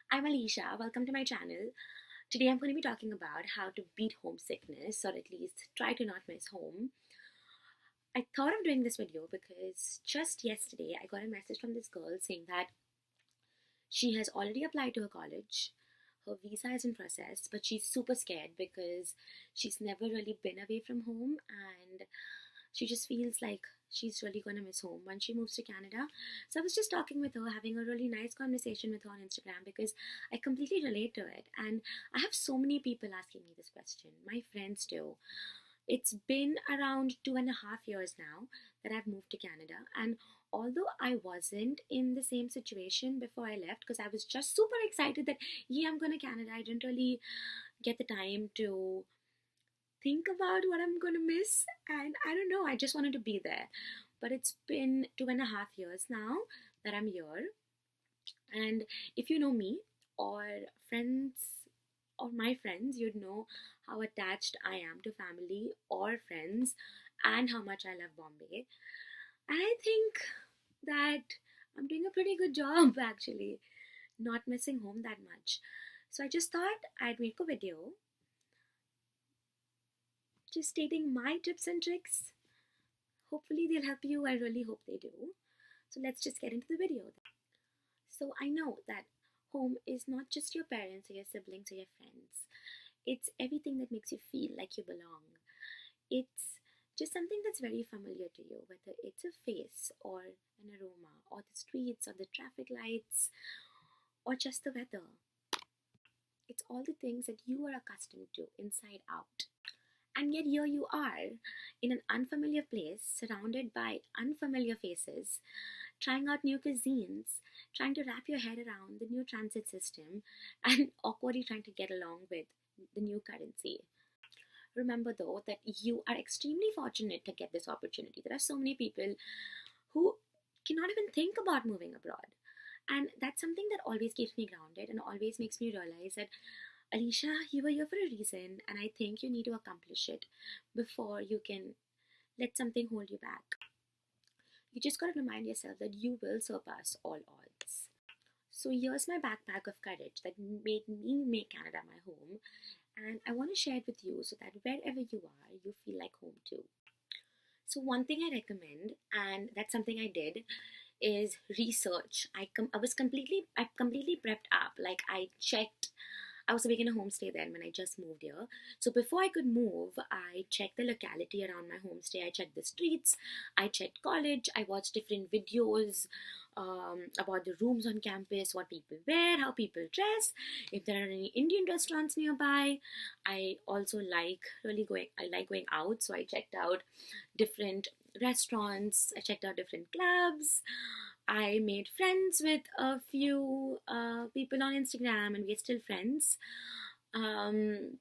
I'm Alicia. Welcome to my channel. Today I'm going to be talking about how to beat homesickness, or at least try to not miss home. I thought of doing this video because just yesterday I got a message from this girl saying that she has already applied to her college. Her visa is in process, but she's super scared because she's never really been away from home and she just feels like she's really going to miss home once she moves to Canada. So I was just talking with her, having a really nice conversation with her on Instagram because I completely relate to it. And I have so many people asking me this question, my friends too. It's been around 2.5 years now that I've moved to Canada, and although I wasn't in the same situation before I left, because I was just super excited that yeah, I'm going to Canada, I didn't really get the time to think about what I'm going to miss, and I don't know, I just wanted to be there. But it's been 2.5 years now that I'm here, and if you know me or friends or my friends, you'd know how attached I am to family or friends and how much I love Bombay. And I think that I'm doing a pretty good job actually, not missing home that much. So I just thought I'd make a video just stating my tips and tricks. Hopefully they'll help you. I really hope they do. So let's just get into the video. So I know that home is not just your parents or your siblings or your friends. It's everything that makes you feel like you belong. It's just something that's very familiar to you, whether it's a face or an aroma or the streets or the traffic lights or just the weather. It's all the things that you are accustomed to inside out. And yet here you are in an unfamiliar place, surrounded by unfamiliar faces, trying out new cuisines, trying to wrap your head around the new transit system, and awkwardly trying to get along with the new currency. Remember though that you are extremely fortunate to get this opportunity. There are so many people who cannot even think about moving abroad. And that's something that always keeps me grounded and always makes me realize that, Alicia, you were here for a reason, and I think you need to accomplish it before you can let something hold you back. You just gotta remind yourself that you will surpass all odds. So here's my backpack of courage that made me make Canada my home, and I want to share it with you so that wherever you are, you feel like home too. So one thing I recommend, and that's something I did, is research. I completely prepped up. Like I checked. I was making a homestay then when I just moved here. So before I could move, I checked the locality around my homestay. I checked the streets. I checked college. I watched different videos about the rooms on campus, what people wear, how people dress, if there are any Indian restaurants nearby. I also I like going out, so I checked out different restaurants, I checked out different clubs. I made friends with a few people on Instagram, and we're still friends. Um,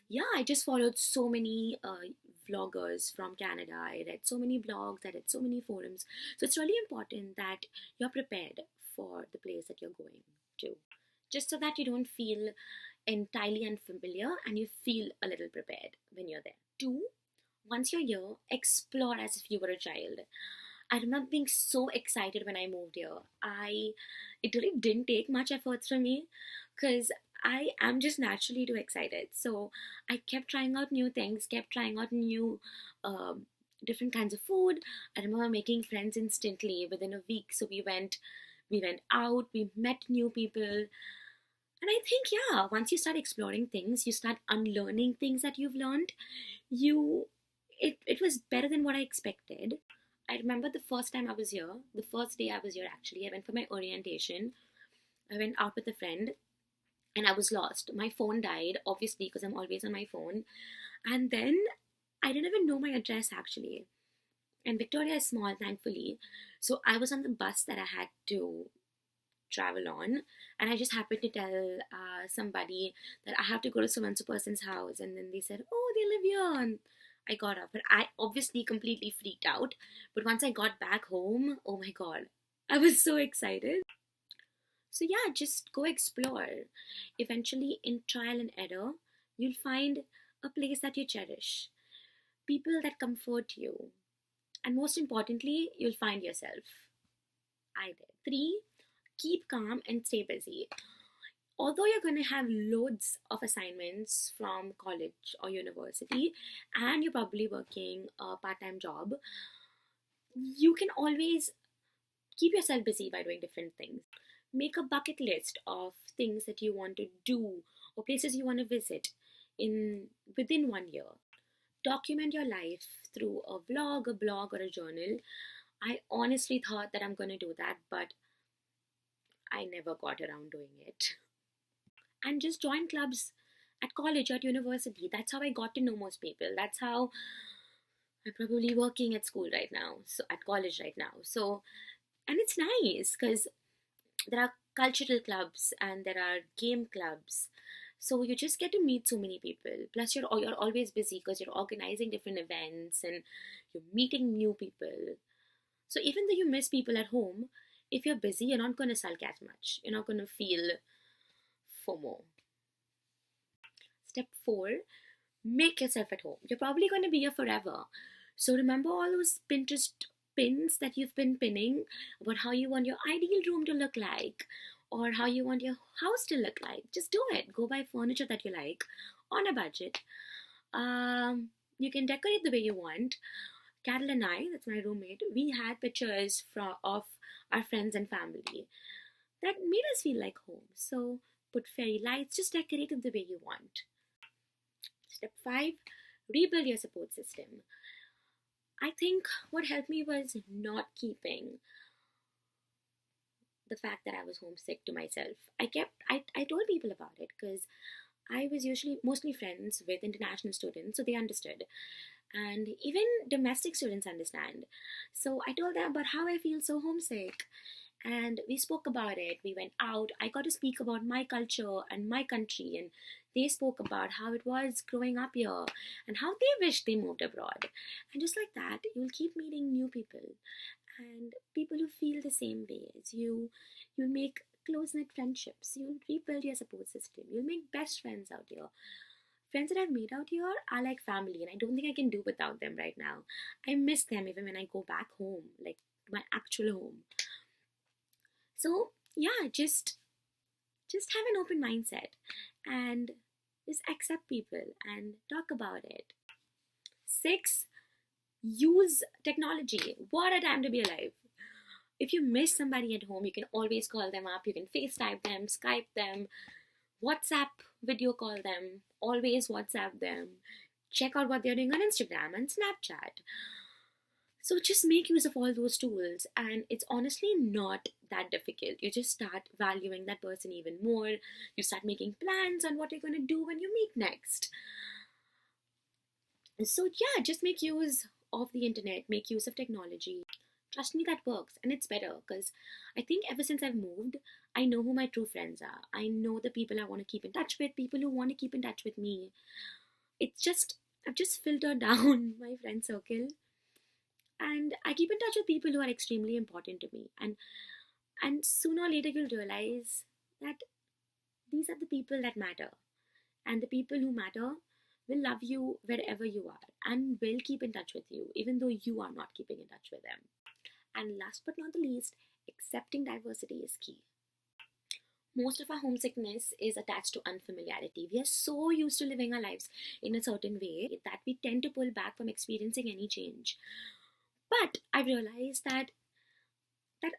yeah, I just followed so many vloggers from Canada. I read so many blogs, I read so many forums. So it's really important that you're prepared for the place that you're going to, just so that you don't feel entirely unfamiliar and you feel a little prepared when you're there. Two, once you're here, explore as if you were a child. I remember being so excited when I moved here. It really didn't take much efforts from me because I am just naturally too excited. So I kept trying out new things, kept trying out new different kinds of food. I remember making friends instantly within a week. So we went out, we met new people. And I think, yeah, once you start exploring things, you start unlearning things that you've learned. It was better than what I expected. I remember the first time I was here, the first day I was here actually, I went for my orientation. I went out with a friend and I was lost. My phone died, obviously, because I'm always on my phone. And then I didn't even know my address actually. And Victoria is small, thankfully. So I was on the bus that I had to travel on, and I just happened to tell somebody that I have to go to so and so person's house, and then they said, "Oh, they live here." And I got up, but I obviously completely freaked out. But once I got back home, oh my god, I was so excited. So yeah, just go explore. Eventually, in trial and error, you'll find a place that you cherish, people that comfort you, and most importantly, you'll find yourself. I did. Three, keep calm and stay busy. although you're going to have loads of assignments from college or university, and you're probably working a part-time job, you can always keep yourself busy by doing different things. Make a bucket list of things that you want to do or places you want to visit in within 1 year. Document your life through a vlog, a blog, or a journal. I honestly thought that I'm going to do that, but I never got around doing it. And just join clubs at college or at university. That's how I got to know most people. That's how I'm probably working at school right now, so at college right now. So, and it's nice because there are cultural clubs and there are game clubs. So you just get to meet so many people. Plus, you're always busy because you're organizing different events and you're meeting new people. So even though you miss people at home, if you're busy, you're not going to sulk as much. You're not going to feel FOMO. Step 4, make yourself at home. You're probably going to be here forever. So remember all those Pinterest pins that you've been pinning about how you want your ideal room to look like or how you want your house to look like. Just do it. Go buy furniture that you like on a budget. You can decorate the way you want. Carol and I, that's my roommate, we had pictures of our friends and family that made us feel like home. So put fairy lights, just decorate it the way you want. Step 5, rebuild your support system. I think what helped me was not keeping the fact that I was homesick to myself. I told people about it because I was usually mostly friends with international students, so they understood. And even domestic students understand. So I told them about how I feel so homesick. And we spoke about it. We went out. I got to speak about my culture and my country. And they spoke about how it was growing up here and how they wish they moved abroad. And just like that, you'll keep meeting new people and people who feel the same way as you. You'll make close-knit friendships. You'll rebuild your support system. You'll make best friends out here. Friends that I've made out here are like family, and I don't think I can do without them right now. I miss them even when I go back home, like my actual home. So yeah, just have an open mindset and just accept people and talk about it. 6, use technology. What a time to be alive. If you miss somebody at home, you can always call them up. You can FaceTime them, Skype them, WhatsApp video call them, always WhatsApp them. Check out what they're doing on Instagram and Snapchat. So just make use of all those tools, and it's honestly not that difficult. You just start valuing that person even more. You start making plans on what you're going to do when you meet next. So yeah, just make use of the internet, make use of technology. Trust me, that works, and it's better because I think ever since I've moved, I know who my true friends are. I know the people I want to keep in touch with, people who want to keep in touch with me. I've just filtered down my friend circle, and I keep in touch with people who are extremely important to me. And sooner or later, you'll realize that these are the people that matter, and the people who matter will love you wherever you are and will keep in touch with you, even though you are not keeping in touch with them. And last but not the least, accepting diversity is key. Most of our homesickness is attached to unfamiliarity. We are so used to living our lives in a certain way that we tend to pull back from experiencing any change. But I realized that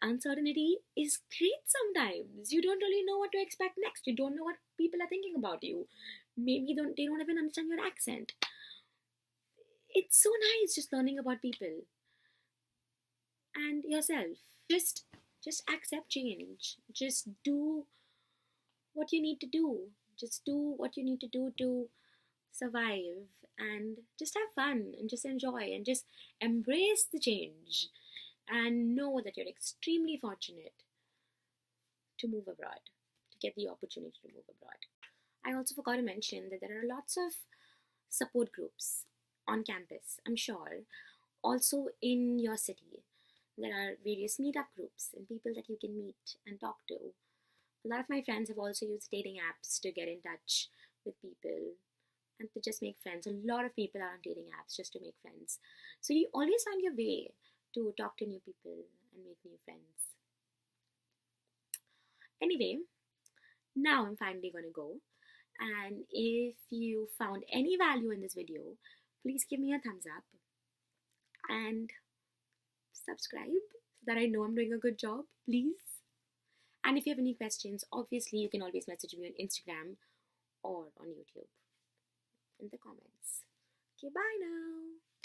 uncertainty is great sometimes. You don't really know what to expect next. You don't know what people are thinking about you. Maybe they don't even understand your accent. It's so nice just learning about people and yourself. Just accept change. Just do what you need to do. Just do what you need to do to survive, and just have fun and just enjoy and just embrace the change and know that you're extremely fortunate to move abroad, to get the opportunity to move abroad. I also forgot to mention that there are lots of support groups on campus, I'm sure. Also in your city, there are various meetup groups and people that you can meet and talk to. A lot of my friends have also used dating apps to get in touch with people and to just make friends. A lot of people are on dating apps just to make friends. So you always find your way to talk to new people and make new friends. Anyway, now I'm finally gonna go. And if you found any value in this video, please give me a thumbs up and subscribe so that I know I'm doing a good job, please. And if you have any questions, obviously you can always message me on Instagram or on YouTube in the comments. Okay, bye now.